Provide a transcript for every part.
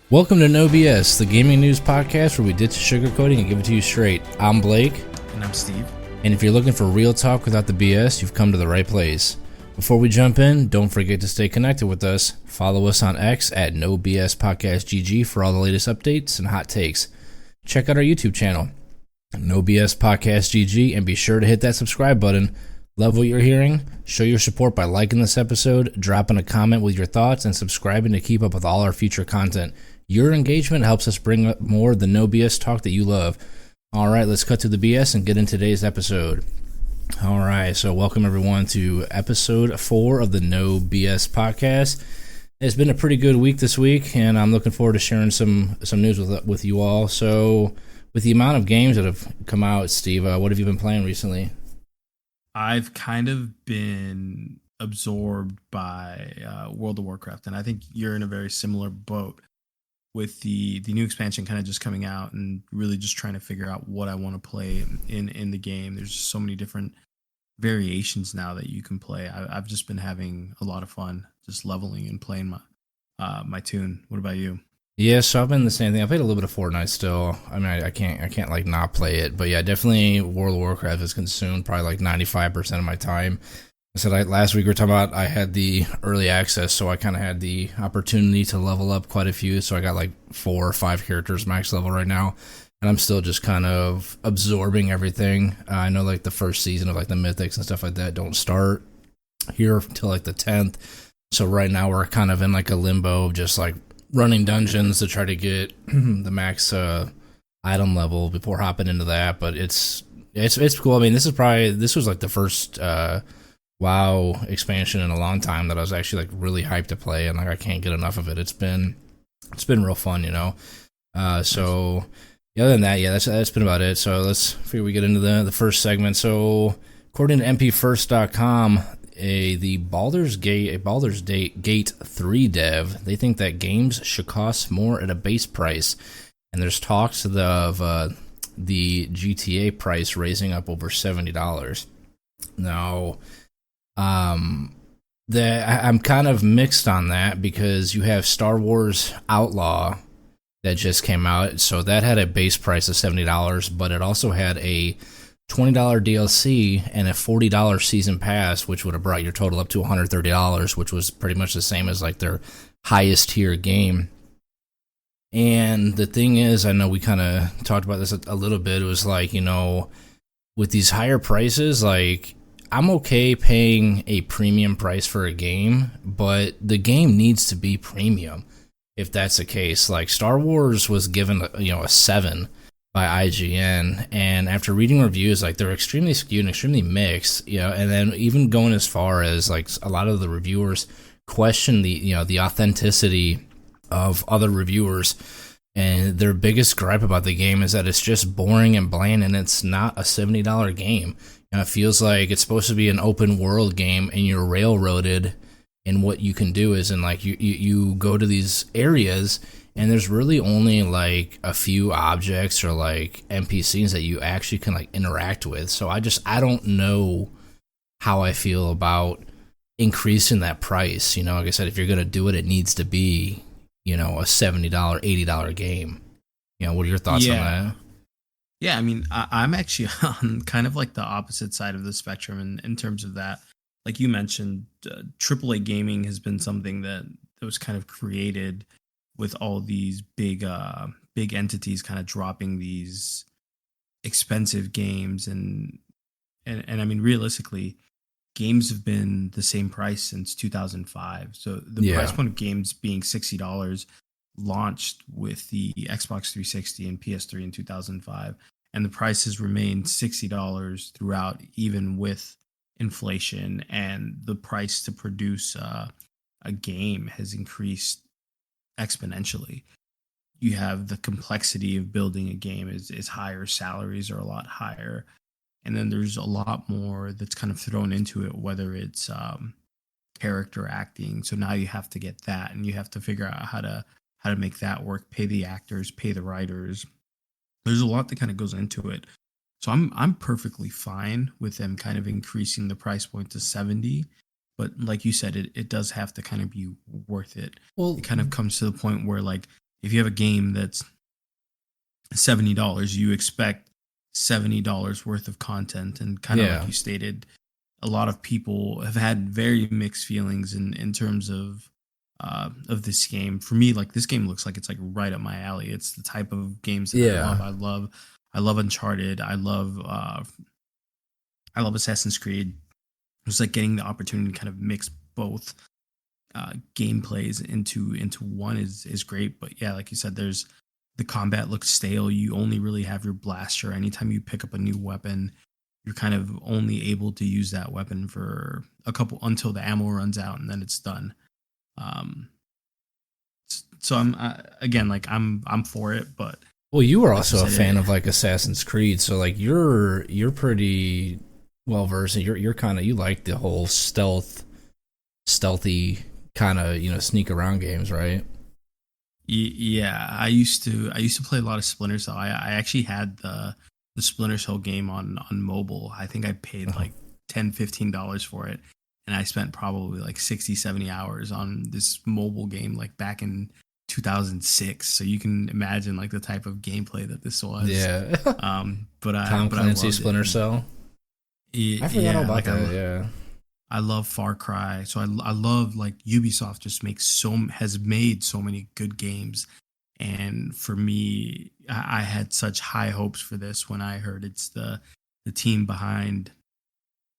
Welcome to No BS, the gaming news podcast where we ditch sugarcoating and give it to you straight. I'm Blake. And I'm Steve. And if you're looking for real talk without the BS, you've come to the right place. Before we jump in, don't forget to stay connected with us. Follow us on X at No BS Podcast GG for all the latest updates and hot takes. Check out our YouTube channel, No BS Podcast GG, and be sure to hit that subscribe button. Love what you're hearing? Show your support by liking this episode, dropping a comment with your thoughts, and subscribing to keep up with all our future content. Your engagement helps us bring up more of the No BS talk that you love. All right, let's cut to the BS and get into today's episode. All right, so welcome everyone to episode 4 of the No BS podcast. It's been a pretty good week this week, and I'm looking forward to sharing some news with you all. So, with the amount of games that have come out, Steve, what have you been playing recently? I've kind of been absorbed by World of Warcraft, and I think you're in a very similar boat with the new expansion kind of just coming out and really just trying to figure out what I want to play in the game. There's just so many different variations now that you can play. I've just been having a lot of fun just leveling and playing my tune. What about you? Yeah, so I've been the same thing. I played a little bit of Fortnite still. I mean, I can't like not play it, but yeah, definitely World of Warcraft has consumed probably like 95% of my time. I said last week we were talking about I had the early access, so I kind of had the opportunity to level up quite a few. So I got like 4 or 5 characters max level right now, and I'm still just kind of absorbing everything. I know like the first season of like the mythics and stuff like that don't start here until like the 10th. So right now we're kind of in like a limbo of just like running dungeons to try to get the max item level before hopping into that. But it's cool. I mean, this was like the first WoW expansion in a long time that I was actually like really hyped to play, and like I can't get enough of it. It's been real fun, you know. So other than that, yeah, that's been about it. So let's figure we get into the first segment. So according to mpfirst.com, the Baldur's Gate 3 dev, they think that games should cost more at a base price, and there's talks of the GTA price raising up over $70. Now, I'm kind of mixed on that because you have Star Wars Outlaw that just came out, so that had a base price of $70, but it also had a $20 DLC and a $40 season pass, which would have brought your total up to $130, which was pretty much the same as like their highest tier game. And the thing is, I know we kind of talked about this a little bit. It was like, you know, with these higher prices, like I'm okay paying a premium price for a game, but the game needs to be premium if that's the case. Like Star Wars was given, a 7 by IGN, and after reading reviews, like they're extremely skewed and extremely mixed, and then even going as far as like a lot of the reviewers question the authenticity of other reviewers, and their biggest gripe about the game is that it's just boring and bland, and it's not a $70 game. It feels like it's supposed to be an open world game, and you're railroaded. And what you can do is, you go to these areas, and there's really only like a few objects or like NPCs that you actually can like interact with. So I don't know how I feel about increasing that price. Like I said, if you're gonna do it, it needs to be, a $70, $80 game. What are your thoughts on that? Yeah, I mean, I'm actually on kind of like the opposite side of the spectrum in terms of that. Like you mentioned, AAA gaming has been something that was kind of created with all these big entities kind of dropping these expensive games, and I mean, realistically, games have been the same price since 2005. So the price point of games being $60 launched with the Xbox 360 and PS3 in 2005, and the price has remained $60 throughout, even with inflation, and the price to produce a game has increased exponentially. You have the complexity of building a game is higher, salaries are a lot higher, and then there's a lot more that's kind of thrown into it, whether it's character acting. So now you have to get that, and you have to figure out how to make that work, pay the actors, pay the writers. There's a lot that kind of goes into it. So I'm perfectly fine with them kind of increasing the price point to 70. But like you said, it does have to kind of be worth it. Well, it kind of comes to the point where like if you have a game that's $70, you expect $70 worth of content. And kind of like Yeah. you stated, a lot of people have had very mixed feelings in terms of this game. For me, like this game looks like it's like right up my alley. It's the type of games that I love. Yeah. I love Uncharted. I love Assassin's Creed. It's like getting the opportunity to kind of mix both gameplays into one is great. But yeah, like you said, there's the combat looks stale. You only really have your blaster. Anytime you pick up a new weapon, you're kind of only able to use that weapon for a couple until the ammo runs out, and then it's done. Um, so again, like I'm for it, but Well, you were like you also a said, fan of like Assassin's Creed, so like you're pretty well versed. You're kind of, you like the whole stealthy kind of, sneak around games, right? yeah, I used to play a lot of Splinter Cell. I actually had the Splinter Cell game on mobile. I think I paid Uh-huh. like $10-15 for it, and I spent probably like 60-70 hours on this mobile game like back in 2006. So you can imagine like the type of gameplay that this was. Yeah. But I Tom but I Clancy loved it. Splinter And Cell. I forgot all yeah, about like that. Yeah. I love Far Cry. So I love like Ubisoft just makes has made so many good games. And for me, I had such high hopes for this when I heard it's the team behind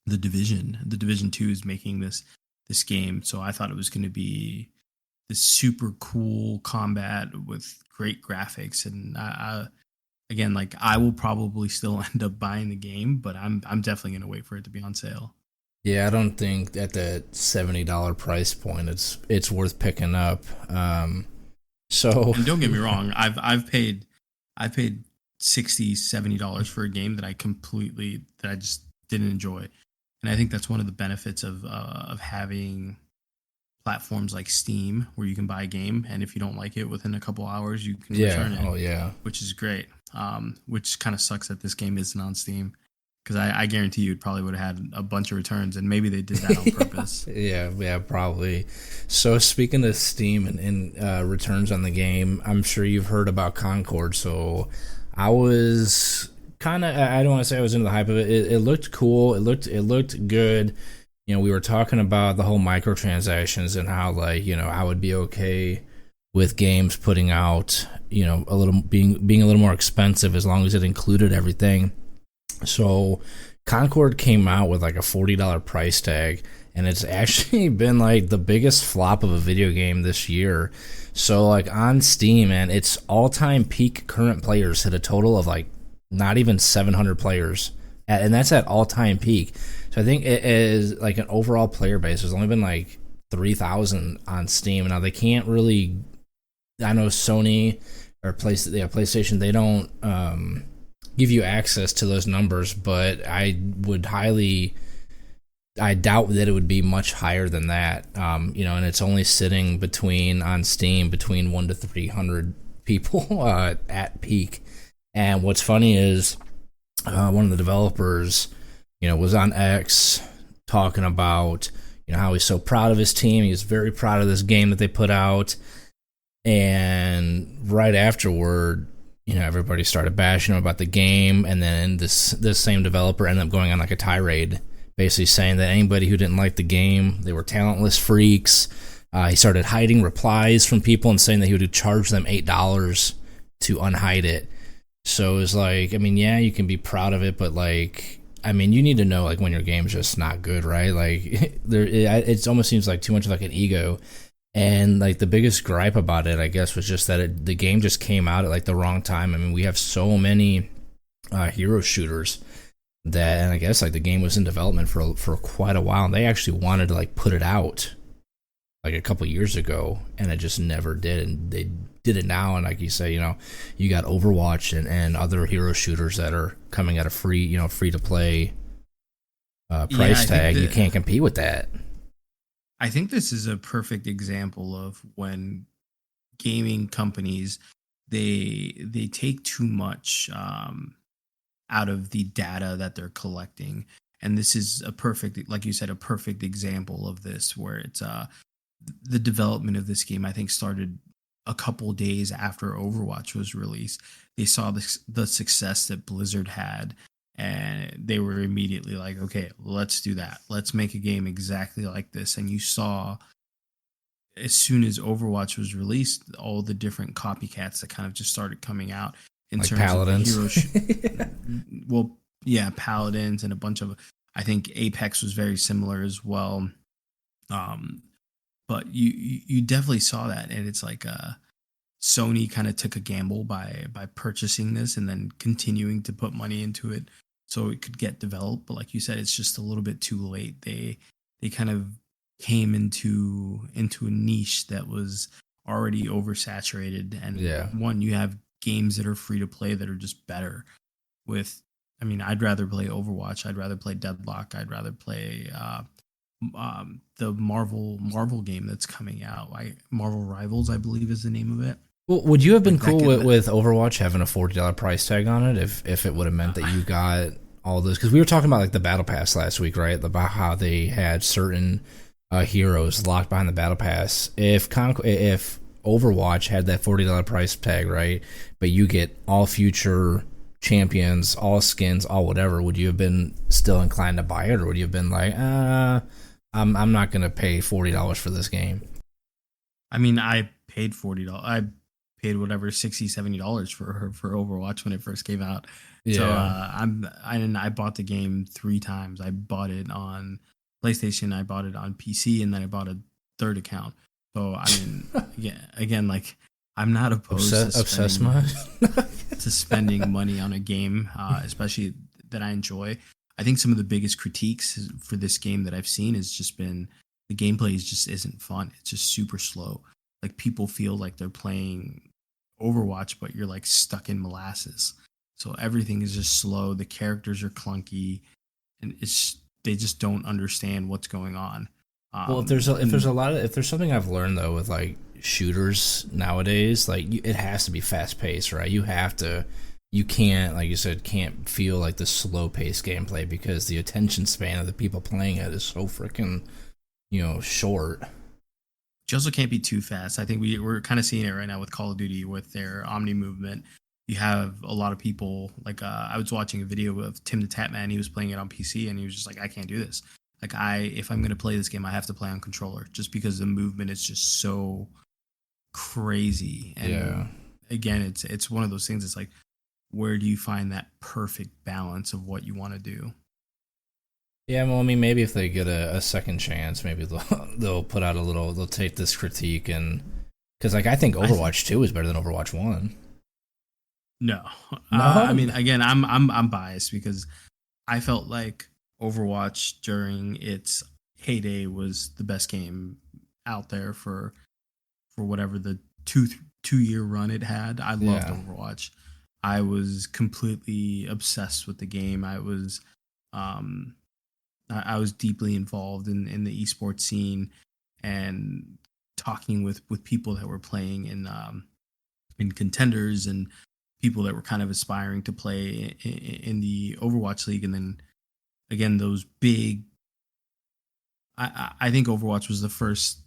the Division. The Division 2 is making this game. So I thought it was going to be this super cool combat with great graphics. And again, like I will probably still end up buying the game, but I'm definitely going to wait for it to be on sale. Yeah, I don't think at that $70 price point it's worth picking up. So And don't get me wrong, I've paid 60-70 dollars for a game that I just didn't enjoy. And I think that's one of the benefits of having platforms like Steam, where you can buy a game, and if you don't like it within a couple hours, you can yeah, return it, oh yeah. which is great. Which kind of sucks that this game isn't on Steam, because I guarantee you it probably would have had a bunch of returns, and maybe they did that on purpose. Yeah, probably. So speaking of Steam and returns on the game, I'm sure you've heard about Concord. So I was kind of, I don't want to say I was into the hype of it. It looked cool. It looked good. We were talking about the whole microtransactions and how, like, I would be okay with games putting out, a little being a little more expensive as long as it included everything. So Concord came out with like a $40 price tag, and it's actually been like the biggest flop of a video game this year. So like on Steam, man, its all-time peak current players hit a total of like not even 700 players, and that's at all-time peak. So I think it is like an overall player base. There's only been like 3,000 on Steam. Now they can't really. I know Sony or PlayStation, they don't give you access to those numbers, but I doubt that it would be much higher than that. And it's only sitting on Steam between 1 to 300 people at peak. And what's funny is one of the developers, was on X talking about, how he's so proud of his team. He's very proud of this game that they put out. And right afterward, everybody started bashing him about the game, and then this same developer ended up going on like a tirade, basically saying that anybody who didn't like the game, they were talentless freaks. He started hiding replies from people and saying that he would charge them $8 to unhide it. So it was like, I mean, yeah, you can be proud of it, but like, I mean, you need to know like when your game's just not good, right? Like, it almost seems like too much of like an ego. And like the biggest gripe about it, I guess, was just that the game just came out at like the wrong time. I mean, we have so many hero shooters that, and I guess like the game was in development for quite a while, and they actually wanted to like put it out like a couple years ago, and it just never did. And they did it now, and like you say, you got Overwatch and other hero shooters that are coming at a free to play price tag. You can't compete with that. I think this is a perfect example of when gaming companies they take too much out of the data that they're collecting, and this is a perfect, like you said, a perfect example of this, where it's the development of this game, I think, started a couple days after Overwatch was released, they saw the success that Blizzard had, and they were immediately like, okay, let's do that. Let's make a game exactly like this. And you saw as soon as Overwatch was released, all the different copycats that kind of just started coming out in Like terms of the Paladins. hero. Well, yeah, Paladins and a bunch of. I think Apex was very similar as well. Um, but you definitely saw that, and it's like Sony kind of took a gamble by purchasing this and then continuing to put money into it so it could get developed. But like you said, it's just a little bit too late. They kind of came into a niche that was already oversaturated. And Yeah. one, you have games that are free to play that are just better. With, I mean, I'd rather play Overwatch. I'd rather play Deadlock. I'd rather play the Marvel game that's coming out. Marvel Rivals, I believe, is the name of it. Well, would you have been Like that cool could- with Overwatch having a $40 price tag on it if it would have meant that you got all those? Because we were talking about like the battle pass last week, right? About how they had certain heroes locked behind the battle pass. If Overwatch had that $40 price tag, right, but you get all future champions, all skins, all whatever, would you have been still inclined to buy it, or would you have been like, I'm not gonna pay $40 for this game? I mean, I paid $40. I paid whatever $60-$70 for Overwatch when it first came out. Yeah. So I bought the game 3 times. I bought it on PlayStation, I bought it on PC, and then I bought a third account. So I mean, again, like I'm not opposed to spending money on a game, especially that I enjoy. I think some of the biggest critiques for this game that I've seen has just been the gameplay just isn't fun. It's just super slow. Like people feel like they're playing Overwatch, but you're like stuck in molasses. So everything is just slow. The characters are clunky, and they just don't understand what's going on. Well, if there's something I've learned though with like shooters nowadays, like it has to be fast paced, right? You can't, like you said, can't feel like the slow paced gameplay because the attention span of the people playing it is so freaking, short. You also can't be too fast. I think we're kind of seeing it right now with Call of Duty with their Omni movement. You have a lot of people like I was watching a video of Tim the Tatman. He was playing it on PC and he was just like, I can't do this. Like if I'm gonna play this game, I have to play on controller just because the movement is just so crazy. And Yeah. again, it's one of those things. It's like, where do you find that perfect balance of what you want to do? Yeah, well, I mean, maybe if they get a second chance, maybe they'll put out they'll take this critique and because like I think Overwatch 2 is better than Overwatch 1. No, No? I mean, again, I'm biased because I felt like Overwatch during its heyday was the best game out there for whatever the two-year run it had. I loved Overwatch. I was completely obsessed with the game. I was deeply involved in the esports scene and talking with people that were playing in contenders and people that were kind of aspiring to play in the Overwatch League. And then again, those big, I think Overwatch was the first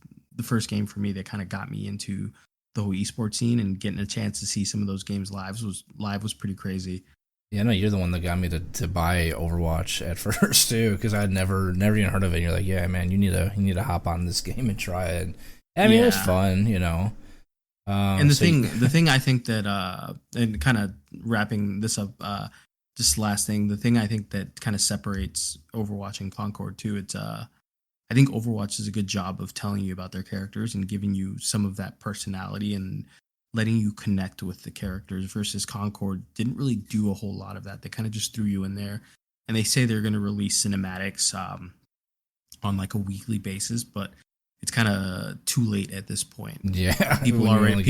game for me that kind of got me into the whole esports scene, and getting a chance to see some of those games live was pretty crazy. Yeah, no, you're the one that got me to buy Overwatch at first too, because I'd never even heard of it. And you're like, yeah, man, you need to hop on this game and try it. I mean, it was fun, And the thing I think that and kind of wrapping this up, just last thing, the thing I think that kind of separates Overwatch and Concord too, it's I think Overwatch does a good job of telling you about their characters and giving you some of that personality and letting you connect with the characters, versus Concord didn't really do a whole lot of that. They kind of just threw you in there, and they say they're going to release cinematics on like a weekly basis, but it's kind of too late at this point. Yeah, people already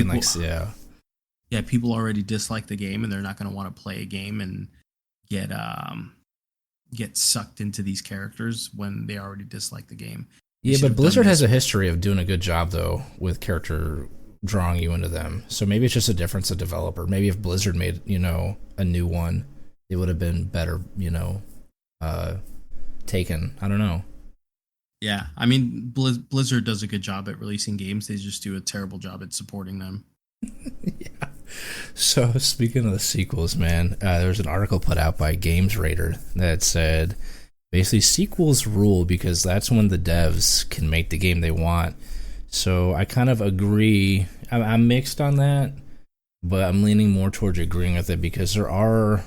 dislike the game, and they're not going to want to play a game and get sucked into these characters when they already dislike the game. Yeah, but Blizzard has a history of doing a good job though with character drawing you into them. So maybe it's just a difference of developer. Maybe if Blizzard made, a new one, it would have been better, taken. I don't know. Yeah, I mean, Blizzard does a good job at releasing games. They just do a terrible job at supporting them. Yeah. So speaking of the sequels, man, there was an article put out by Games Raider that said basically sequels rule because that's when the devs can make the game they want. So I kind of agree. I'm mixed on that, but I'm leaning more towards agreeing with it because there are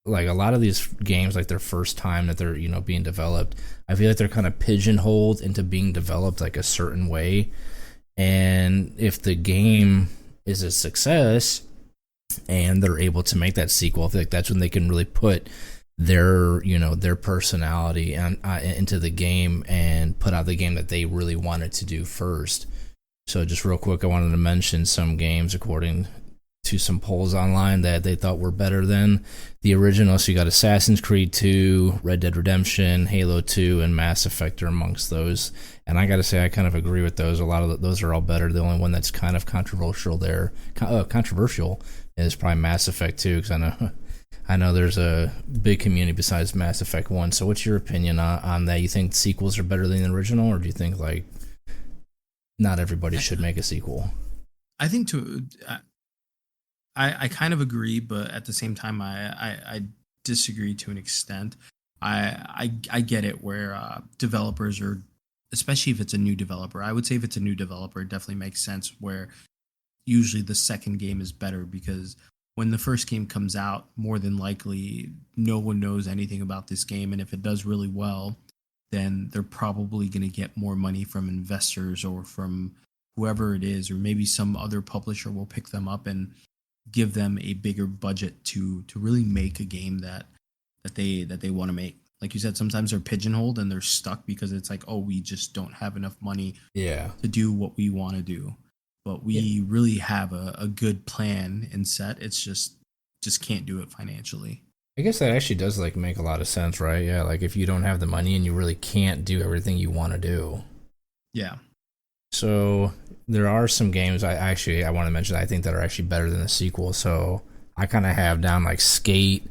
like a lot of these games, like their first time that they're being developed. I feel like they're kind of pigeonholed into being developed like a certain way, and if the game is a success and they're able to make that sequel, I feel like that's when they can really put their personality into the game and put out the game that they really wanted to do first. So just real quick, I wanted to mention some games according to some polls online that they thought were better than the original. So you got Assassin's Creed 2, Red Dead Redemption, Halo 2, and Mass Effect are amongst those. And I got to say, I kind of agree with those. A lot of those are all better. The only one that's kind of controversial is probably Mass Effect 2, because I know there's a big community besides Mass Effect 1. So what's your opinion on that? You think sequels are better than the original, or do you think like not everybody should make a sequel? I think to I kind of agree, but at the same time, I disagree to an extent. I get it where developers are, especially if it's a new developer. I would say if it's a new developer, it definitely makes sense where usually the second game is better because when the first game comes out, more than likely no one knows anything about this game, and if it does really well, then they're probably going to get more money from investors or from whoever it is, or maybe some other publisher will pick them up and give them a bigger budget to really make a game that they want to make. Like you said, sometimes they're pigeonholed and they're stuck because it's like, oh, we just don't have enough money Yeah. to do what we want to do. But Yeah. we really have a good plan and set. It's just can't do it financially. I guess that actually does like make a lot of sense, right? Yeah, like if you don't have the money and you really can't do everything you want to do. Yeah. So there are some games I want to mention that I think that are actually better than the sequel. So I kind of have down like Skate,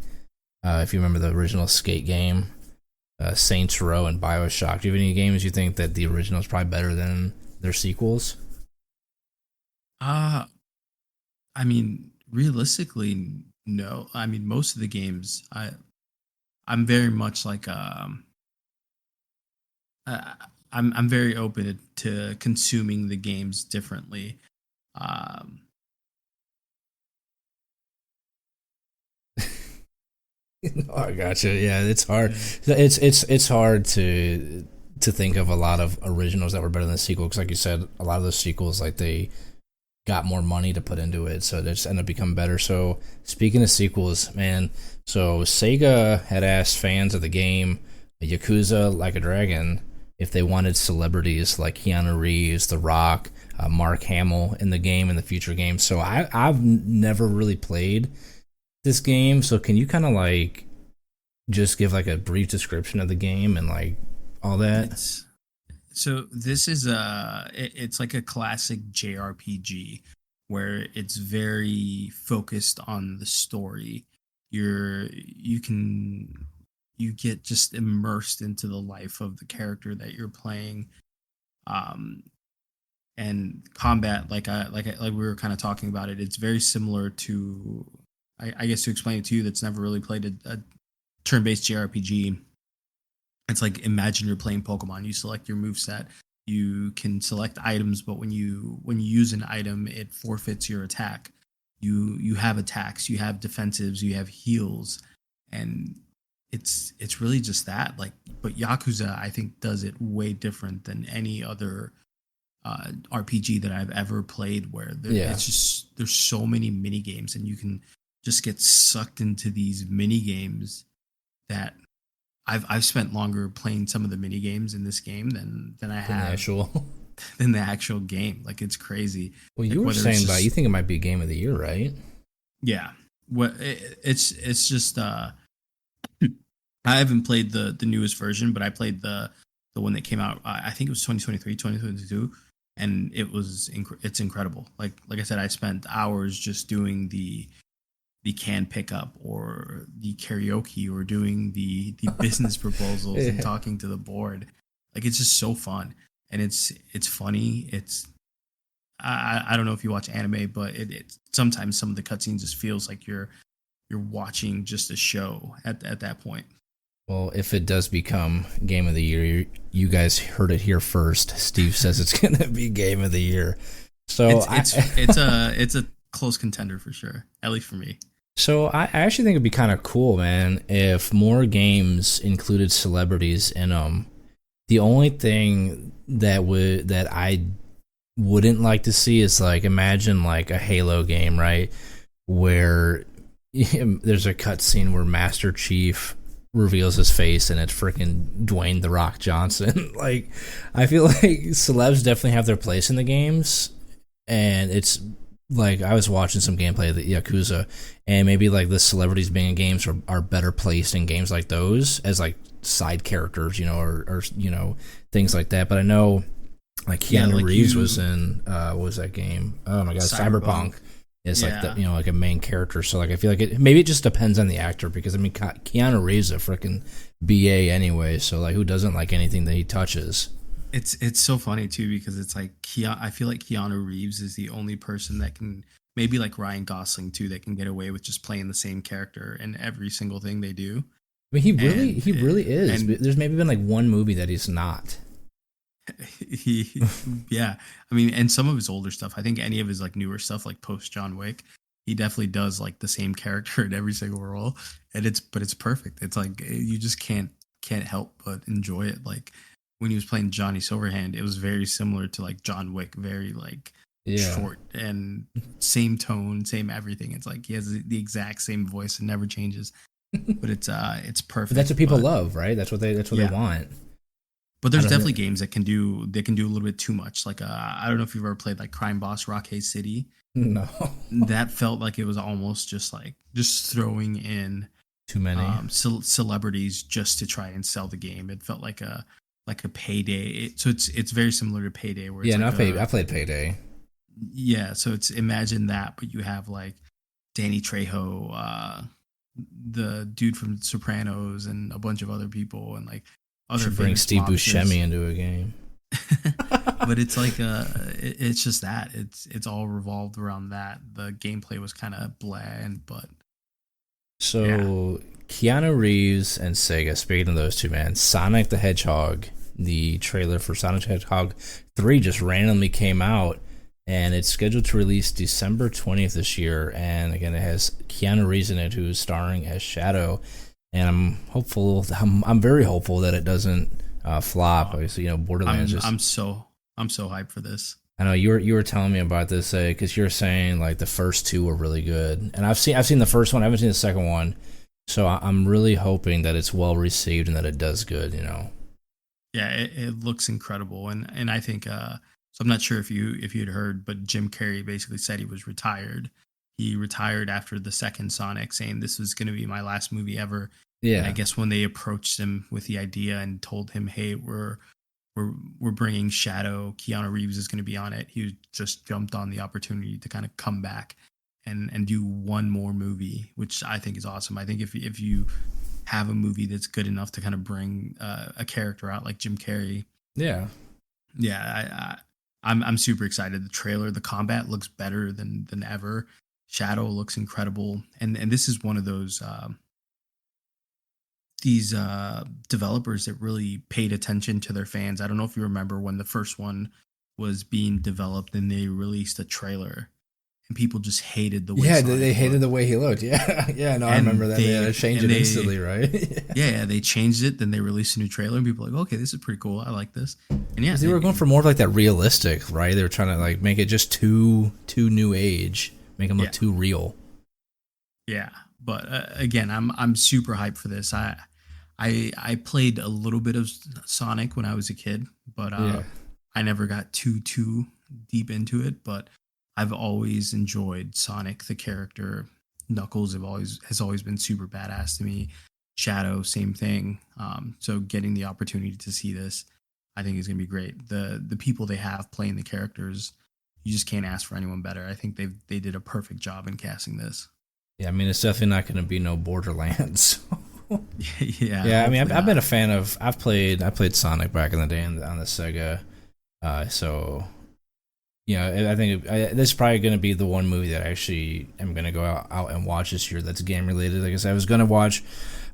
if you remember the original Skate game, Saints Row, and BioShock. Do you have any games you think that the original is probably better than their sequels? Uh I mean, realistically, no. I mean, most of the games I'm very much like uh, I'm very open to consuming the games differently. Um, Oh, I gotcha. Yeah, it's hard. It's hard to think of a lot of originals that were better than the sequel because, like you said, a lot of those sequels like they got more money to put into it, so they just end up becoming better. So speaking of sequels, man, so Sega had asked fans of the game Yakuza Like a Dragon if they wanted celebrities like Keanu Reeves, The Rock, Mark Hamill in the game in the future games. So I've never really played this game, so can you kind of like just give like a brief description of the game and like all that? it's so this is it's like a classic JRPG where it's very focused on the story. You get just immersed into the life of the character that you're playing. Um, and combat, like we were kind of talking about it, it's very similar to I guess to explain it to you that's never really played a turn-based JRPG. It's like imagine you're playing Pokemon. You select your move set. You can select items, but when you use an item, it forfeits your attack. You have attacks, you have defensives, you have heals, and it's really just that. Like, but Yakuza, I think, does it way different than any other RPG that I've ever played. Where Yeah. it's just there's so many mini games, and you can just get sucked into these mini games that I've spent longer playing some of the mini games in this game than I Than the have actual. than the actual game. Like it's crazy. Well, you Like were whether it's saying about you just think it might be game of the year, right? yeah, it's just I haven't played the newest version, but I played the one that came out. I think it was 2023, 2022, and it's incredible. Like I said, I spent hours just doing the can pickup or the karaoke or doing the business proposals and Yeah. talking to the board. Like it's just so fun and it's funny. I don't know if you watch anime, but it sometimes some of the cutscenes just feels like you're watching just a show at that point. Well, if it does become game of the year, you guys heard it here first. Steve says it's going to be game of the year. So It's a close contender for sure, at least for me. So I actually think it'd be kind of cool, man, if more games included celebrities in them. The only thing that I wouldn't like to see is like imagine like a Halo game, right, where there's a cutscene where Master Chief reveals his face and it's freaking Dwayne the Rock Johnson. Like, I feel like celebs definitely have their place in the games, and it's like I was watching some gameplay of the Yakuza, and maybe like the celebrities being in games are better placed in games like those as like side characters, or things like that. But I know like Keanu Reeves was in what was that game? Oh my god, Cyberpunk. It's like the, like a main character. So like I feel like maybe it just depends on the actor, because I mean Keanu Reeves is a freaking BA anyway. So like who doesn't like anything that he touches? It's so funny too, because it's like I feel like Keanu Reeves is the only person that can, maybe like Ryan Gosling too, that can get away with just playing the same character in every single thing they do. I mean, he really is. And there's maybe been like one movie that he's not. Yeah, I mean, and some of his older stuff, I think any of his like newer stuff, like post John Wick, he definitely does like the same character in every single role, and it's perfect. It's like you just can't help but enjoy it. Like when he was playing Johnny Silverhand, it was very similar to like John Wick, very like short and same tone, same everything. It's like he has the exact same voice and never changes. But it's perfect. But that's what people love, right? That's what they want. But there's definitely games that can do a little bit too much. Like I don't know if you've ever played like Crime Boss Rockade City. No. That felt like it was almost just throwing in too many celebrities just to try and sell the game. It felt like a Payday. So it's very similar to Payday, where it's I played Payday. Yeah, so it's imagine that, but you have like Danny Trejo, the dude from Sopranos, and a bunch of other people, and like other. Should bring Steve Buscemi into a game. But it's like it's just that it's all revolved around that. The gameplay was kind of bland, but Keanu Reeves and Sega. Speaking of those two, man, Sonic the Hedgehog, the trailer for Sonic the Hedgehog 3 just randomly came out, and it's scheduled to release December 20th this year. And again, it has Keanu Reeves in it, who's starring as Shadow. And I'm hopeful. I'm very hopeful that it doesn't flop. Obviously, Borderlands. I'm so hyped for this. I know you were telling me about this because you're saying like the first two were really good, and I've seen the first one. I haven't seen the second one, so I'm really hoping that it's well received and that it does good. Yeah, it looks incredible, and I think so. I'm not sure if you'd heard, but Jim Carrey basically said he was retired. He retired after the second Sonic, saying this was going to be my last movie ever. Yeah, and I guess when they approached him with the idea and told him, "Hey, we're bringing Shadow, Keanu Reeves is going to be on it," he just jumped on the opportunity to kind of come back and do one more movie, which I think is awesome. I think if you have a movie that's good enough to kind of bring a character out like Jim Carrey, I'm super excited. The trailer, the combat looks better than ever. Shadow looks incredible, and this is one of those these developers that really paid attention to their fans. I don't know if you remember when the first one was being developed and they released a trailer, and people just hated the way. Yeah, they hated the way he looked. Yeah, no, I remember that. They had to change it instantly, right? yeah, they changed it. Then they released a new trailer, and people were like, okay, this is pretty cool. I like this. And yeah, they were going for more of like that realistic, right? They were trying to like make it just too new age. Make them look too real. Yeah, but again, I'm super hyped for this. I played a little bit of Sonic when I was a kid, but I never got too deep into it. But I've always enjoyed Sonic the character. Knuckles has always been super badass to me. Shadow, same thing. So getting the opportunity to see this, I think is gonna be great. The people they have playing the characters, you just can't ask for anyone better. I think they did a perfect job in casting this. Yeah, I mean, it's definitely not going to be no Borderlands. Yeah. I mean, I've been a fan of. I played Sonic back in the day on the Sega. So I think this is probably going to be the one movie that I actually am going to go out and watch this year that's game related. Like I said, I was going to watch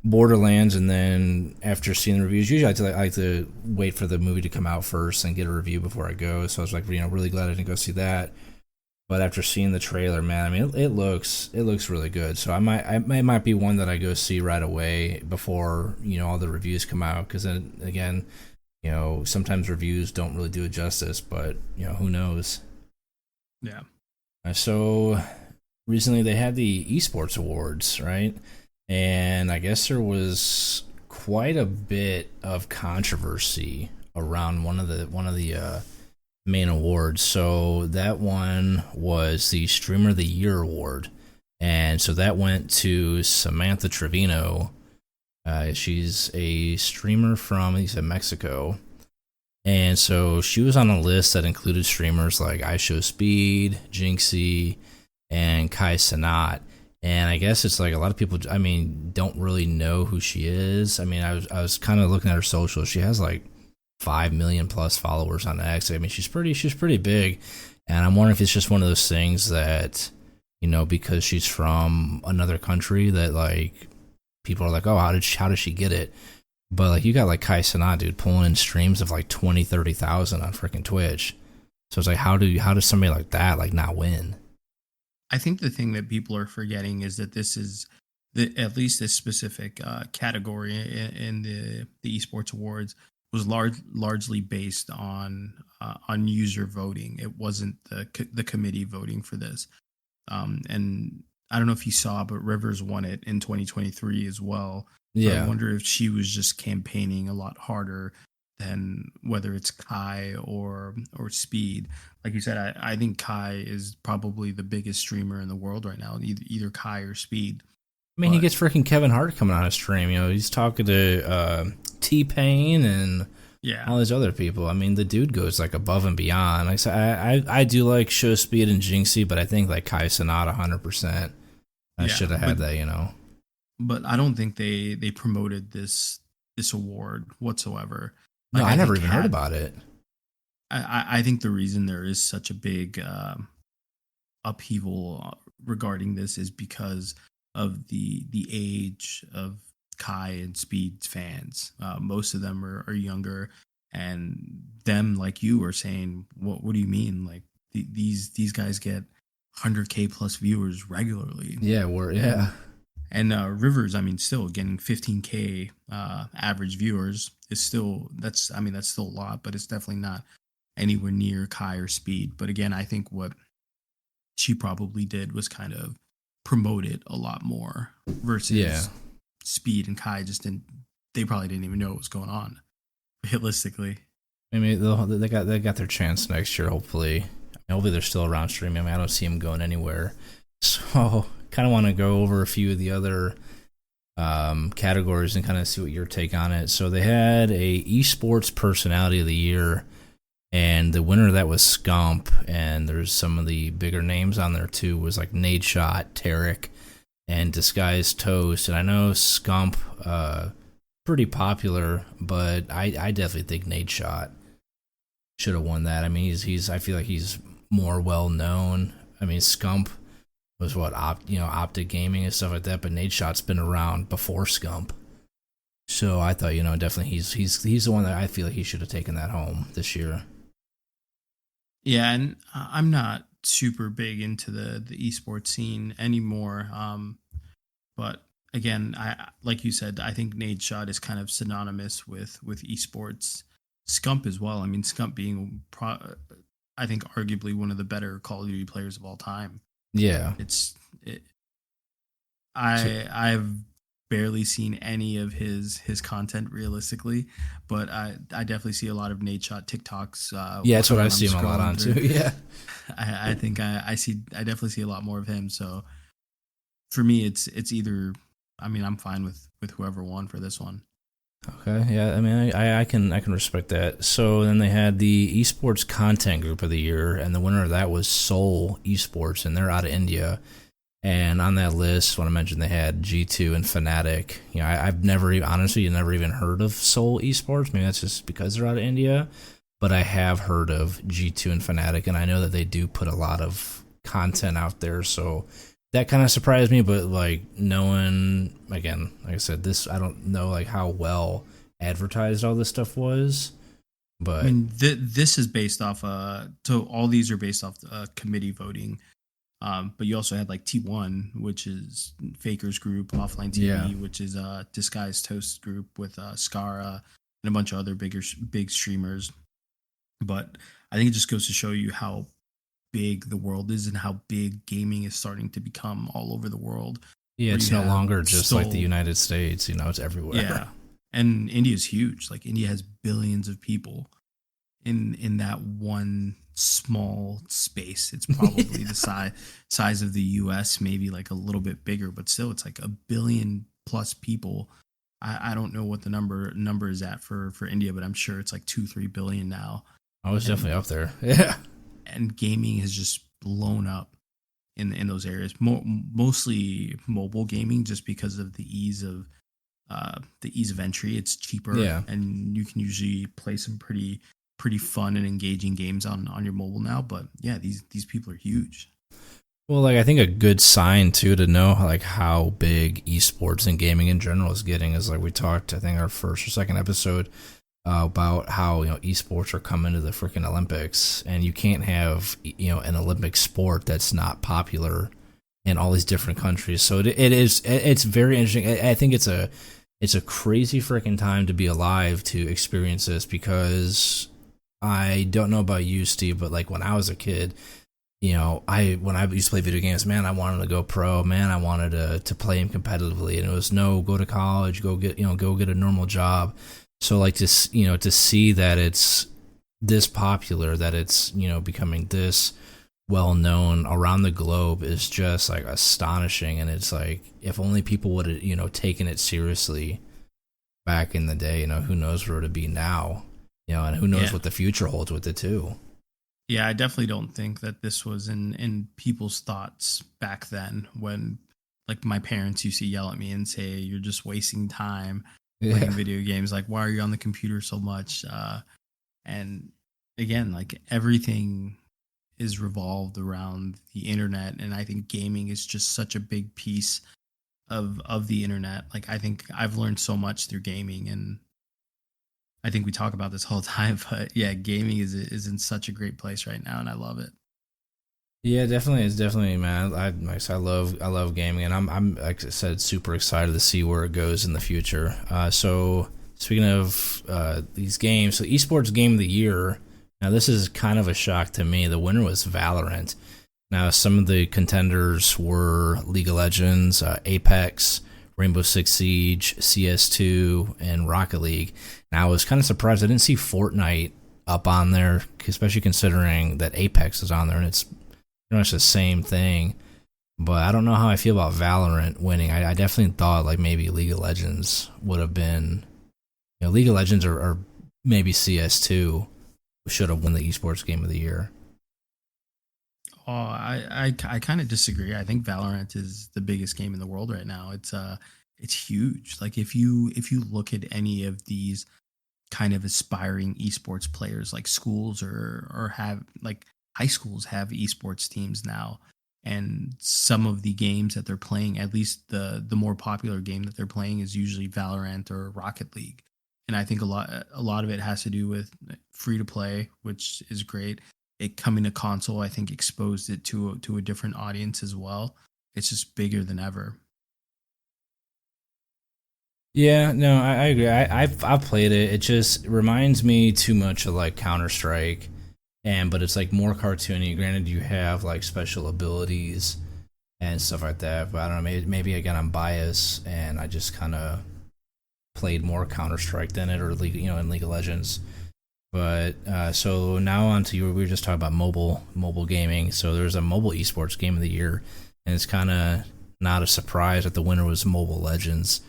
Borderlands, and then after seeing the reviews, usually I like to wait for the movie to come out first and get a review before I go. So I was like, really glad I didn't go see that. But after seeing the trailer, man, I mean, it looks really good. So it might be one that I go see right away before all the reviews come out. Because then again, sometimes reviews don't really do it justice. But who knows? Yeah. So recently they had the esports awards, right? And I guess there was quite a bit of controversy around one of the main awards. So that one was the Streamer of the Year award, and so that went to Samantha Trevino. She's a streamer from, I think, Mexico, and so she was on a list that included streamers like iShowSpeed, Jinxie, and Kai Cenat. And I guess it's like a lot of people, I mean, don't really know who she is. I mean, I was kind of looking at her social. She has like 5 million plus followers on X. I mean, she's pretty big, and I'm wondering if it's just one of those things that, because she's from another country, that like people are like, oh, how did she get it? But like you got like Kai Cenat, dude, pulling in streams of like 20,000-30,000 on freaking Twitch. So it's like, how does somebody like that like not win? I think the thing that people are forgetting is that this is at least this specific category in the esports awards was largely based on user voting. It wasn't the committee voting for this. And I don't know if you saw, but Rivers won it in 2023 as well. So Yeah. I wonder if she was just campaigning a lot harder than whether it's Kai or Speed. Like you said, I think Kai is probably the biggest streamer in the world right now, either Kai or Speed. I mean, he gets freaking Kevin Hart coming on his stream. He's talking to T-Pain and all these other people. I mean, the dude goes like above and beyond. Like I said, I do like Show Speed and Jinxie, but I think like Kai Cenat 100%. I should have had that, But I don't think they promoted this award whatsoever. No, I never even heard about it. I think the reason there is such a big upheaval regarding this is because of the age of Kai and Speed's fans. Most of them are younger, and them, like you were saying, what do you mean? Like these guys get 100K plus viewers regularly. Yeah. And Rivers, I mean, still getting 15K average viewers is still that's still a lot, but it's definitely not anywhere near Kai or Speed. But again, I think what she probably did was kind of promote it a lot more versus Speed and Kai they probably didn't even know what was going on realistically. I mean, they got their chance next year, hopefully. Hopefully they're still around streaming. I mean, I don't see them going anywhere. So kind of want to go over a few of the other categories and kind of see what your take on it. So they had a esports personality of the year, and the winner of that was Scump, and there's some of the bigger names on there too. Was like Nadeshot, Tarek, and Disguised Toast. And I know Scump pretty popular, but I definitely think Nadeshot should have won that. I mean, I feel like he's more well known. I mean, Scump was Optic Gaming and stuff like that, but Nadeshot's been around before Scump. So I thought, definitely he's the one that I feel like he should have taken that home this year. Yeah, and I'm not super big into the esports scene anymore. But again, I like you said, I think Nadeshot is kind of synonymous with esports. Scump as well. I mean, Scump being I think arguably one of the better Call of Duty players of all time. Yeah, I've barely seen any of his content realistically, but I definitely see a lot of Nadeshot TikToks. That's what I see him a lot on too. Yeah, I think I definitely see a lot more of him. So for me, it's either. I mean, I'm fine with whoever won for this one. Okay, yeah, I mean, I can respect that. So then they had the esports content group of the year, and the winner of that was Seoul Esports, and they're out of India. And on that list, when I mentioned they had G2 and Fnatic, I've never even heard of Seoul Esports. Maybe that's just because they're out of India. but I have heard of G2 and Fnatic, and I know that they do put a lot of content out there, so that kind of surprised me. But like knowing, again, like I said, this, I don't know like how well advertised all this stuff was, I but mean, this is based off. So all these are based off committee voting. But you also had like T1, which is Faker's group, Offline TV, yeah, which is Disguised Toast group with Skara and a bunch of other big streamers. But I think it just goes to show you how big the world is and how big gaming is starting to become all over the world. yeah, Where it's you no have longer just like the Seoul, United States, it's everywhere. yeah, and India's huge. Like India has billions of people in that one small space. It's probably the size of the US, maybe like a little bit bigger, but still it's like a billion plus people. I don't know what the number is at for India, but I'm sure it's like 2-3 billion now. I was And definitely up there. Yeah. and gaming has just blown up in those areas. Mostly mobile gaming, just because of the ease of entry. It's cheaper, Yeah. and you can usually play some pretty fun and engaging games on your mobile now. But yeah, these people are huge. Well, like I think a good sign too to know like how big esports and gaming in general is getting is like we talked, I think our first or second episode about how esports are coming to the freaking Olympics, and you can't have an Olympic sport that's not popular in all these different countries. So it's very interesting. I think it's a crazy freaking time to be alive to experience this, because I don't know about you, Steve, but like when I was a kid, when I used to play video games, man, I wanted to go pro, man, I wanted to play them competitively, and it was no, go to college, go get a normal job. So like to see that it's this popular, that it's becoming this well known around the globe is just like astonishing. And it's like, if only people would have taken it seriously back in the day, who knows where to be now, and who knows what the future holds with it too. Yeah, I definitely don't think that this was in people's thoughts back then, when like my parents used to yell at me and say, "You're just wasting time playing video games. Like, why are you on the computer so much?" And again, like everything is revolved around the internet, and I think gaming is just such a big piece of the internet. Like, I think I've learned so much through gaming, and I think we talk about this all the time, but yeah, gaming is in such a great place right now, and I love it. Yeah, definitely. It's definitely, man. I love gaming, and I'm like I said, super excited to see where it goes in the future. So speaking of these games, so esports game of the year. Now this is kind of a shock to me. The winner was Valorant. Now some of the contenders were League of Legends, Apex, Rainbow Six Siege, CS2, and Rocket League. Now I was kind of surprised I didn't see Fortnite up on there, especially considering that Apex is on there, and it's pretty much the same thing. But I don't know how I feel about Valorant winning. I definitely thought like maybe League of Legends would have been, League of Legends or maybe CS2 should have won the esports game of the year. Oh, I kind of disagree. I think Valorant is the biggest game in the world right now. It's huge. Like if you look at any of these kind of aspiring esports players, like schools or have like high schools have esports teams now, and some of the games that they're playing, at least the more popular game that they're playing, is usually Valorant or Rocket League. And I think a lot of it has to do with free to play, which is great. It coming to console, I think, exposed it to a different audience as well. It's just bigger than ever. Yeah, no, I agree. I've played it. It just reminds me too much of like Counter-Strike, but it's like more cartoony. Granted, you have like special abilities and stuff like that, but I don't know. Maybe again, I'm biased, and I just kind of played more Counter-Strike than it, or League, in League of Legends. But so now on to we were just talking about mobile gaming. So there's a mobile esports game of the year, and it's kind of not a surprise that the winner was Mobile Legends.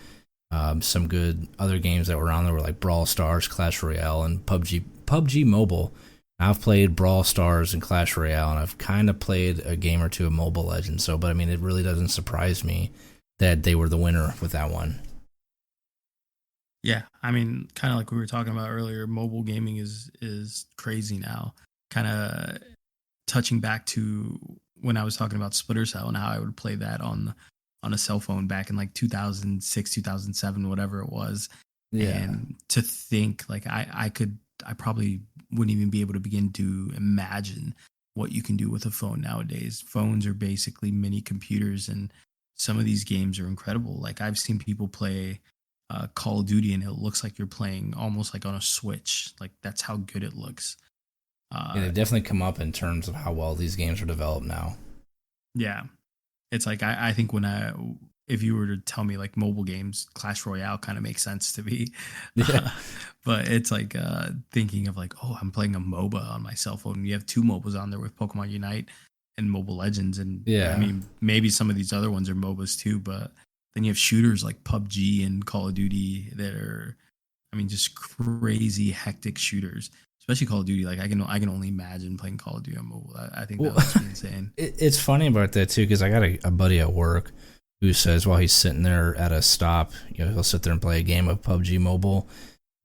Some good other games that were on there were like Brawl Stars, Clash Royale, and PUBG Mobile. I've played Brawl Stars and Clash Royale, and I've kind of played a game or two of Mobile Legends. So, but I mean, it really doesn't surprise me that they were the winner with that one. Yeah, I mean, kind of like we were talking about earlier, mobile gaming is crazy now. Kind of touching back to when I was talking about Splinter Cell and how I would play that on a cell phone back in like 2006, 2007, whatever it was. Yeah. And to think like I probably wouldn't even be able to begin to imagine what you can do with a phone nowadays. Phones are basically mini computers, and some of these games are incredible. Like I've seen people play Call of Duty, and it looks like you're playing almost like on a Switch. Like that's how good it looks. Yeah, Uh, they've definitely come up in terms of how well these games are developed now. yeah, it's like I think when I if you were to tell me like mobile games, Clash Royale kind of makes sense to me. Yeah. But it's like thinking of like, oh, I'm playing a MOBA on my cell phone. You have two MOBAs on there with Pokemon Unite and Mobile Legends, and I Yeah. mean maybe some of these other ones are MOBAs too. But then you have shooters like PUBG and Call of Duty that are, I mean, just crazy hectic shooters. Especially Call of Duty. Like I can only imagine playing Call of Duty on mobile. I think that Well, would just be insane. it's funny about that too, because I got a buddy at work who says while he's sitting there at a stop, he'll sit there and play a game of PUBG Mobile,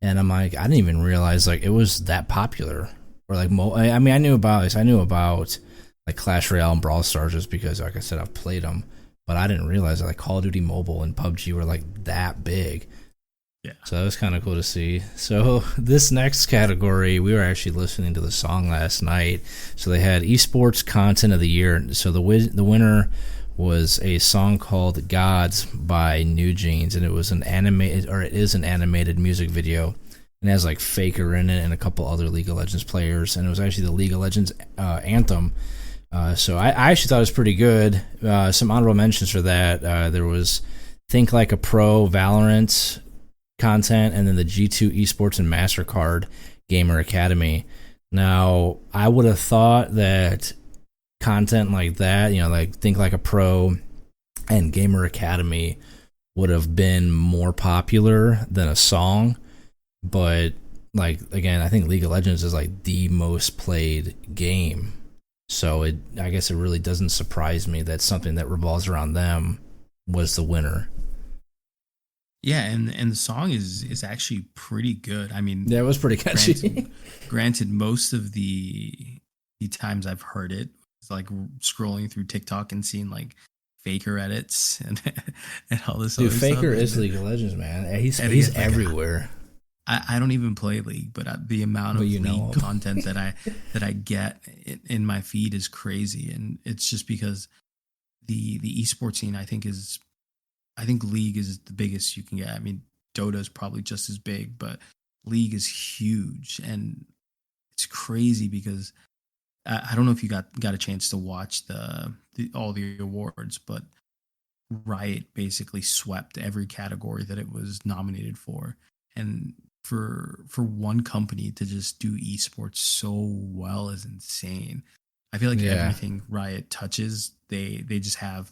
and I'm like, I didn't even realize like it was that popular. Or like, I mean, I knew about this. I knew about like Clash Royale and Brawl Stars just because, like I said, I've played them, but I didn't realize that like Call of Duty Mobile and PUBG were like that big. Yeah. So that was kind of cool to see. So this next category, we were actually listening to the song last night. So they had esports content of the year. So the winner was a song called "Gods" by New Jeans, and it was it is an animated music video, and it has like Faker in it and a couple other League of Legends players, and it was actually the League of Legends anthem. So I actually thought it was pretty good. Some honorable mentions for that. There was "Think Like a Pro," Valorant content, and then the G2 Esports and MasterCard Gamer Academy. Now, I would have thought that content like that, like Think Like a Pro and Gamer Academy would have been more popular than a song, but like again, I think League of Legends is like the most played game. So I guess it really doesn't surprise me that something that revolves around them was the winner. Yeah, and the song is actually pretty good. I mean, Yeah, it was pretty catchy. granted, most of the times I've heard it, it's like scrolling through TikTok and seeing like Faker edits and and all this Dude, other Faker stuff. is League of Legends, man. He's like, everywhere. I don't even play League, but the amount of League content that I get in my feed is crazy, and it's just because the esports scene I think League is the biggest you can get. I mean, Dota is probably just as big, but League is huge, and it's crazy because I don't know if you got a chance to watch all the awards, but Riot basically swept every category that it was nominated for, and for one company to just do esports so well is insane. I feel like everything Riot touches, they just have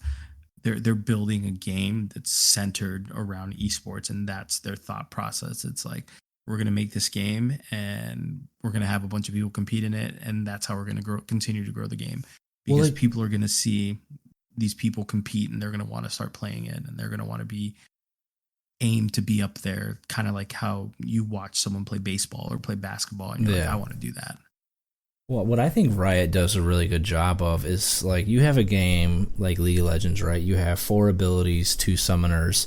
they're building a game that's centered around esports, and that's their thought process. It's like we're going to make this game and we're going to have a bunch of people compete in it, and that's how we're going to continue to grow the game, because people are going to see these people compete and they're going to want to start playing it, and they're going to want to be aimed to be up there, kind of like how you watch someone play baseball or play basketball and you're like, I want to do that. Well, what I think Riot does a really good job of is, like, you have a game like League of Legends, right? You have 4 abilities, 2 summoners,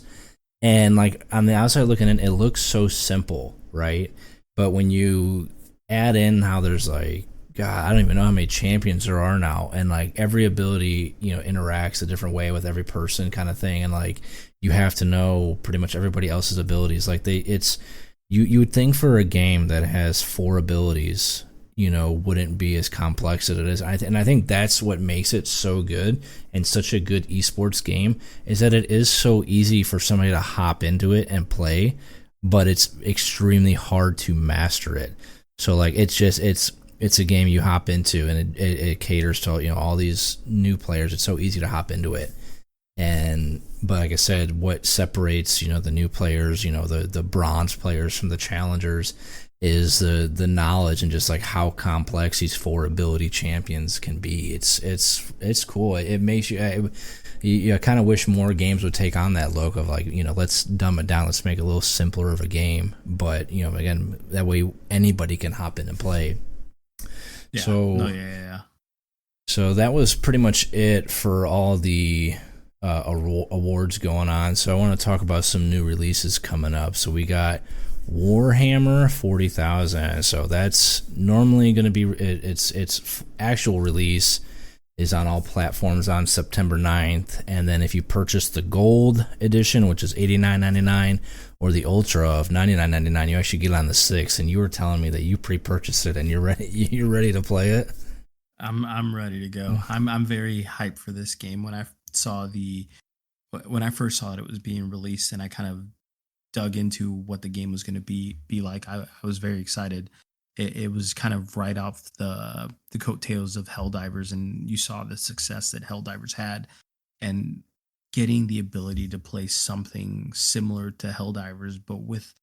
and, like, on the outside looking in, it looks so simple, right? But when you add in how there's, like, God, I don't even know how many champions there are now, and, like, every ability, interacts a different way with every person kind of thing, and, like, you have to know pretty much everybody else's abilities. Like, you would think for a game that has 4 abilities, wouldn't be as complex as it is. And I think that's what makes it so good and such a good esports game, is that it is so easy for somebody to hop into it and play, but it's extremely hard to master it. So, like, it's a game you hop into, and it caters to, all these new players. It's so easy to hop into it. But like I said, what separates, the new players, the bronze players from the challengers, is the knowledge and just like how complex these 4 ability champions can be. It's cool. It makes you kind of wish more games would take on that look of like, let's dumb it down, let's make it a little simpler of a game, but again, that way anybody can hop in and play. Yeah. So that was pretty much it for all the awards going on. So I want to talk about some new releases coming up. So we got Warhammer 40,000. So that's normally going to be its actual release is on all platforms on September 9th. And then if you purchase the gold edition, which is $89.99, or the ultra of $99.99, you actually get on the 6th. And you were telling me that you pre-purchased it and you're ready to play it. I'm ready to go. I'm very hyped for this game. When I first saw it was being released, and I kind of dug into what the game was going to be like. I was very excited. It was kind of right off the coattails of Helldivers, and you saw the success that Helldivers had, and getting the ability to play something similar to Helldivers, but with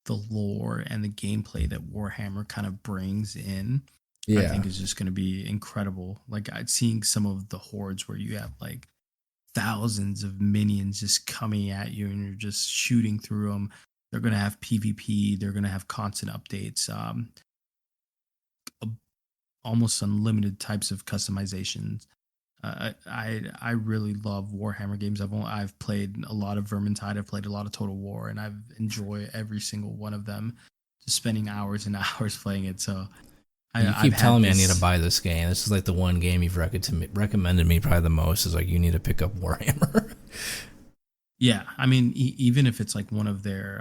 the lore and the gameplay that Warhammer kind of brings in. I think is just going to be incredible. Like seeing some of the hordes where you have like thousands of minions just coming at you and you're just shooting through them. They're going to have PvP. They're going to have constant updates. Almost unlimited types of customizations. I really love Warhammer games. I've played a lot of Vermintide. I've played a lot of Total War, and I've enjoyed every single one of them. Just spending hours and hours playing it. So. You keep telling me I need to buy this game. This is like the one game you've recommended me probably the most. Is like you need to pick up Warhammer. Yeah, I mean, even if it's like one of their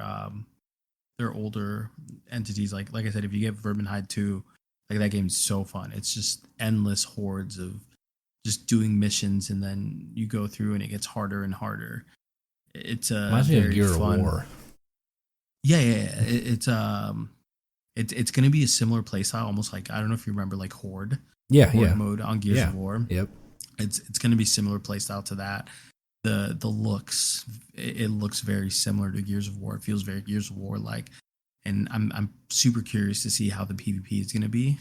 older entities, like I said, if you get Vermintide 2, like that game's so fun. It's just endless hordes of just doing missions, and then you go through, and it gets harder and harder. It's reminds me of Gear of War. Yeah. It's going to be a similar playstyle, almost like, I don't know if you remember like Horde. Horde mode on Gears of War. Yep. It's going to be similar playstyle to that. The looks, it looks very similar to Gears of War. It feels very Gears of War like, and I'm super curious to see how the PvP is going to be.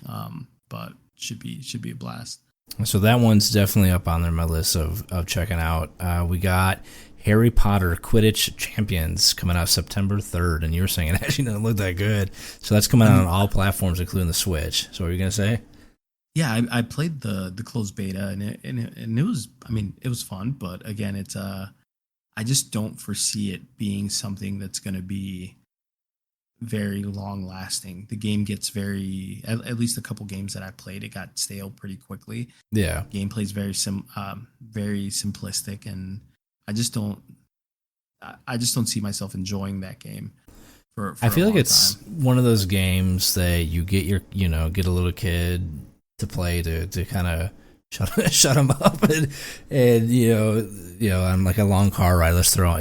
But should be a blast. So that one's definitely up on there, my list of checking out. We got Harry Potter Quidditch Champions coming out September 3rd, and you were saying it actually doesn't look that good. So that's coming out on all platforms, including the Switch. So what were you gonna say? Yeah, I played the closed beta, and it was, I mean, it was fun, but again, it's I just don't foresee it being something that's gonna be very long lasting. The game gets very, at least a couple games that I played, it got stale pretty quickly. Yeah, gameplay's very simplistic, and I just don't see myself enjoying that game for I feel a like long it's time. one of those games that you get get a little kid to play to kind of shut them up and on like a long car ride, let's throw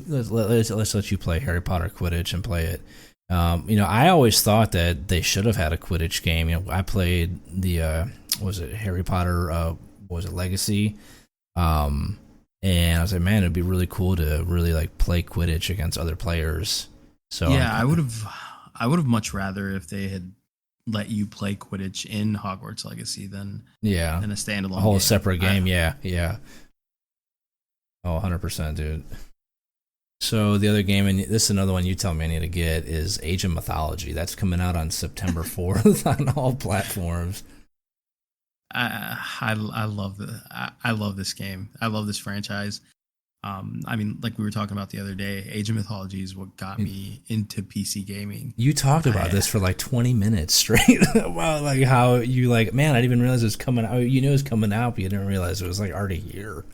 let's let you play Harry Potter Quidditch and play it. I always thought that they should have had a Quidditch game. I played the was it Harry Potter was it Legacy, and I was like, man, it'd be really cool to really like play Quidditch against other players. So yeah, I would have much rather if they had let you play Quidditch in Hogwarts Legacy than a standalone, a whole separate game. Yeah. Oh, 100%, dude. So the other game, and this is another one you tell me I need to get, is Age of Mythology. That's coming out on September 4th on all platforms. I love this game. I love this franchise. I mean, like we were talking about the other day, Age of Mythology is what got me into PC gaming. You talked about this for like 20 minutes straight. Wow, like how you like, man, I didn't even realize it was coming out. You knew it was coming out, but you didn't realize it was like already here.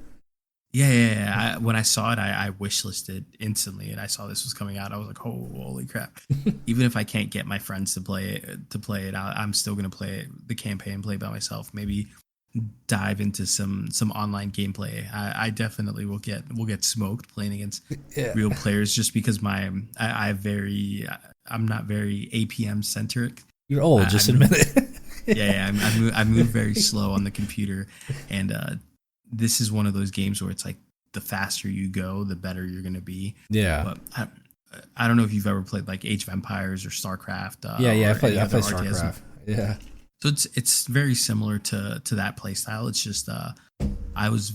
Yeah. When I saw it, I wishlisted instantly, and I saw this was coming out. I was like, oh, holy crap! Even if I can't get my friends to play it, I'm still gonna play it, the campaign, play by myself. Maybe dive into some online gameplay. I definitely will get smoked playing against real players, just because I'm not very APM centric. You're old, just admit it. I move very slow on the computer, and this is one of those games where it's like the faster you go, the better you're going to be. Yeah. But I don't know if you've ever played like Age of Empires or StarCraft. Yeah, or any I other played RTS. StarCraft. Yeah. So it's very similar to that play style. It's just I was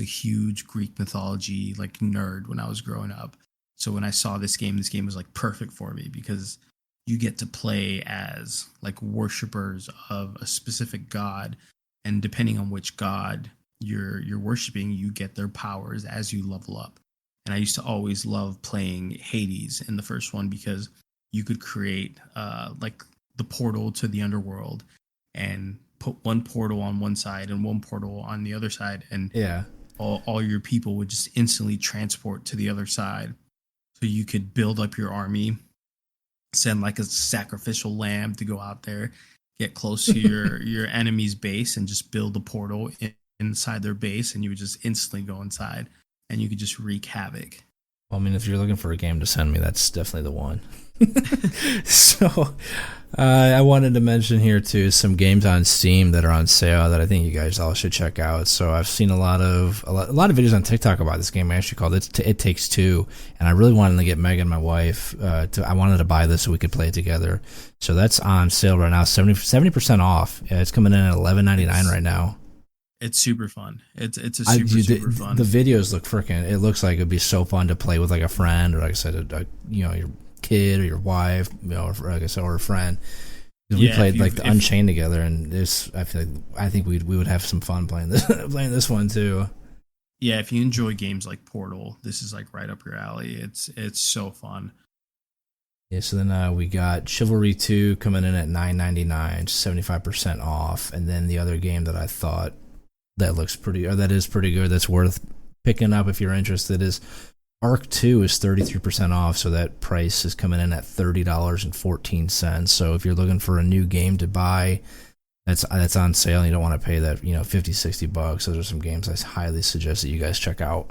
a huge Greek mythology like nerd when I was growing up. So when I saw this game was like perfect for me because you get to play as like worshippers of a specific god, and depending on which god you're worshiping, you get their powers as you level up. And I used to always love playing Hades in the first one because you could create like the portal to the underworld and put one portal on one side and one portal on the other side, and Yeah. all your people would just instantly transport to the other side. So you could build up your army, send like a sacrificial lamb to go out there, get close to your enemy's base, and just build a portal inside their base, and you would just instantly go inside, and you could just wreak havoc. Well, I mean, if you're looking for a game to send me, that's definitely the one. So, I wanted to mention here too some games on Steam that are on sale that I think you guys all should check out. So I've seen a lot of videos on TikTok about this game. I actually called It Takes Two, and I really wanted to get Megan, my wife, I wanted to buy this so we could play it together. So that's on sale right now, 70% off. Yeah, it's coming in at $11.99 right now. It's super fun. It's a super fun. The videos look freaking. It looks like it'd be so fun to play with like a friend, or like I said, your kid or your wife, or like I said, or a friend. We played like the Unchained together, and this I think we would have some fun playing this one too. Yeah, if you enjoy games like Portal, this is like right up your alley. It's so fun. Yeah, so then we got Chivalry 2 coming in at $9.99, 75% off, and then the other game that I thought that is pretty good, that's worth picking up if you're interested, is Arc 2 is 33% off, so that price is coming in at $30.14. So if you're looking for a new game to buy that's on sale and you don't want to pay that, $50-$60, those are some games I highly suggest that you guys check out.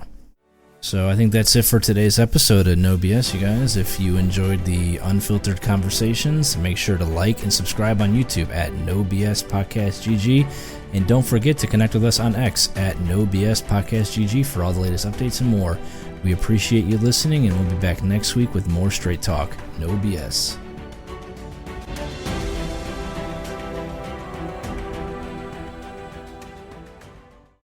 So I think that's it for today's episode of No BS, you guys. If you enjoyed the unfiltered conversations, make sure to like and subscribe on YouTube at No BS Podcast GG. And don't forget to connect with us on X at No BS Podcast GG for all the latest updates and more. We appreciate you listening, and we'll be back next week with more straight talk. No BS.